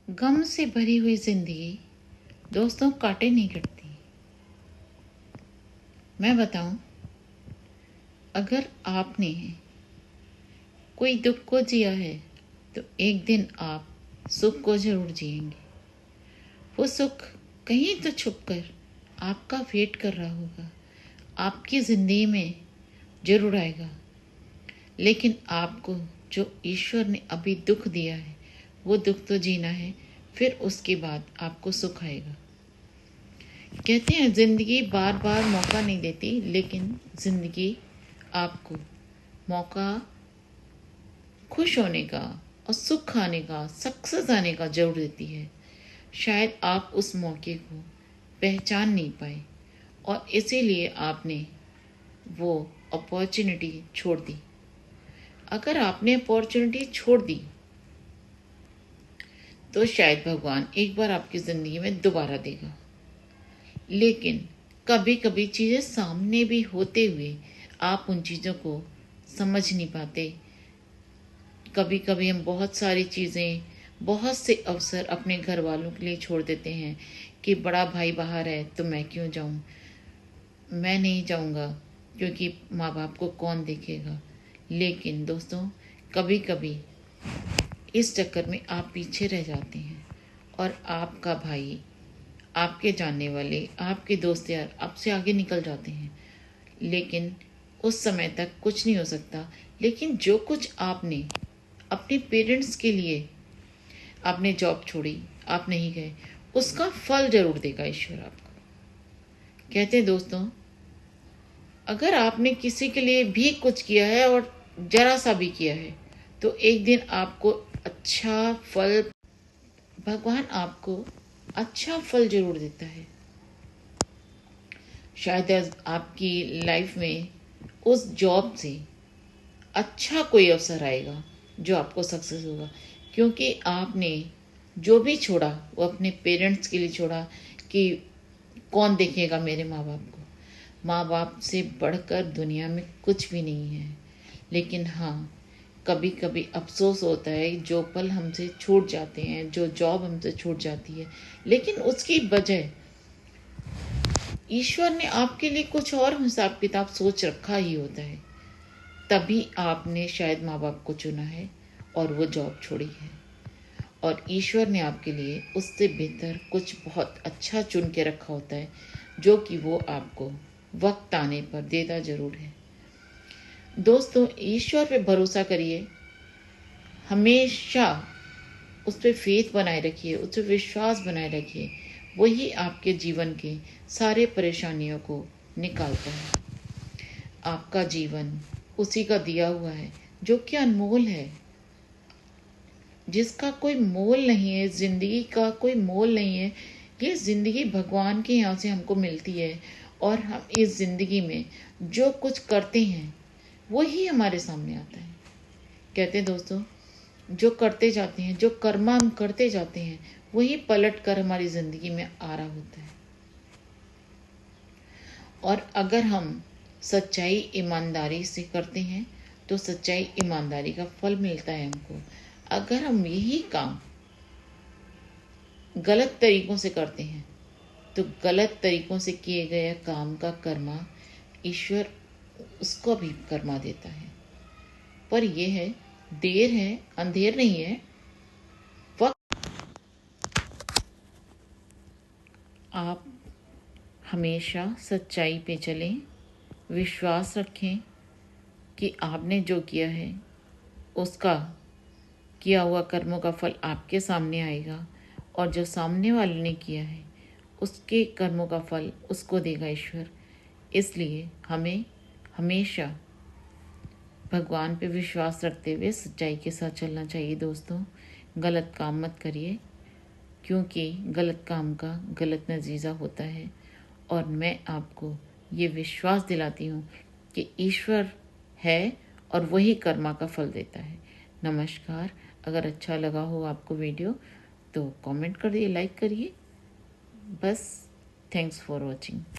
गम से भरी हुई जिंदगी दोस्तों कांटे नहीं कटती। मैं बताऊं, अगर आपने कोई दुख को जिया है तो एक दिन आप सुख को जरूर जिएंगे। वो सुख कहीं तो छुपकर आपका वेट कर रहा होगा, आपकी जिंदगी में जरूर आएगा। लेकिन आपको जो ईश्वर ने अभी दुख दिया है वो दुख तो जीना है, फिर उसके बाद आपको सुख आएगा। कहते हैं जिंदगी बार बार मौका नहीं देती, लेकिन जिंदगी आपको मौका खुश होने का और सुख आने का, सक्सेस आने का जरूर देती है। शायद आप उस मौके को पहचान नहीं पाए और इसीलिए आपने वो अपॉर्चुनिटी छोड़ दी। अगर आपने अपॉर्चुनिटी छोड़ दी तो शायद भगवान एक बार आपकी ज़िंदगी में दोबारा देगा। लेकिन कभी कभी चीज़ें सामने भी होते हुए आप उन चीज़ों को समझ नहीं पाते। कभी कभी हम बहुत सारी चीज़ें, बहुत से अवसर अपने घर वालों के लिए छोड़ देते हैं कि बड़ा भाई बाहर है तो मैं क्यों जाऊं, मैं नहीं जाऊंगा क्योंकि माँ बाप को कौन देखेगा। लेकिन दोस्तों, कभी कभी इस चक्कर में आप पीछे रह जाते हैं और आपका भाई, आपके जानने वाले, आपके दोस्त यार आपसे आगे निकल जाते हैं। लेकिन उस समय तक कुछ नहीं हो सकता। लेकिन जो कुछ आपने अपने पेरेंट्स के लिए, आपने जॉब छोड़ी, आप नहीं गए, उसका फल जरूर देगा ईश्वर आपको। कहते हैं दोस्तों, अगर आपने किसी के लिए भी कुछ किया है और जरा सा भी किया है तो एक दिन आपको अच्छा फल, भगवान आपको अच्छा फल जरूर देता है। शायद आपकी लाइफ में उस जॉब से अच्छा कोई अवसर आएगा जो आपको सक्सेस होगा, क्योंकि आपने जो भी छोड़ा वो अपने पेरेंट्स के लिए छोड़ा कि कौन देखेगा मेरे माँ बाप को। माँ बाप से बढ़कर दुनिया में कुछ भी नहीं है। लेकिन हाँ, कभी कभी अफसोस होता है जो पल हमसे छूट जाते हैं, जो जॉब हमसे छूट जाती है, लेकिन उसकी वजह ईश्वर ने आपके लिए कुछ और हिसाब किताब सोच रखा ही होता है। तभी आपने शायद माँ बाप को चुना है और वो जॉब छोड़ी है, और ईश्वर ने आपके लिए उससे बेहतर कुछ बहुत अच्छा चुन के रखा होता है, जो कि वो आपको वक्त आने पर देता जरूर है। दोस्तों, ईश्वर पे भरोसा करिए, हमेशा उस पर फेथ बनाए रखिए, उस पर विश्वास बनाए रखिए। वही आपके जीवन के सारे परेशानियों को निकालता है। आपका जीवन उसी का दिया हुआ है जो कि अनमोल है, जिसका कोई मोल नहीं है, जिंदगी का कोई मोल नहीं है। ये जिंदगी भगवान के यहाँ से हमको मिलती है और हम इस जिंदगी में जो कुछ करते हैं वही हमारे सामने आता है। कहते हैं दोस्तों, जो करते जाते हैं, जो कर्म हम करते जाते हैं, वही पलट कर हमारी जिंदगी में आ रहा होता है। और अगर हम सच्चाई ईमानदारी से करते हैं तो सच्चाई ईमानदारी का फल मिलता है हमको। अगर हम यही काम गलत तरीकों से करते हैं तो गलत तरीकों से किए गए काम का कर्मा ईश्वर उसको भी कर्मा देता है। पर यह है, देर है अंधेर नहीं है। वक्त आप हमेशा सच्चाई पे चलें, विश्वास रखें कि आपने जो किया है उसका किया हुआ कर्मों का फल आपके सामने आएगा, और जो सामने वाले ने किया है उसके कर्मों का फल उसको देगा ईश्वर। इसलिए हमें हमेशा भगवान पे विश्वास रखते हुए सच्चाई के साथ चलना चाहिए। दोस्तों, गलत काम मत करिए, क्योंकि गलत काम का गलत नतीजा होता है। और मैं आपको ये विश्वास दिलाती हूँ कि ईश्वर है और वही कर्मा का फल देता है। नमस्कार। अगर अच्छा लगा हो आपको वीडियो तो कमेंट करिए, लाइक करिए। बस, थैंक्स फॉर वॉचिंग।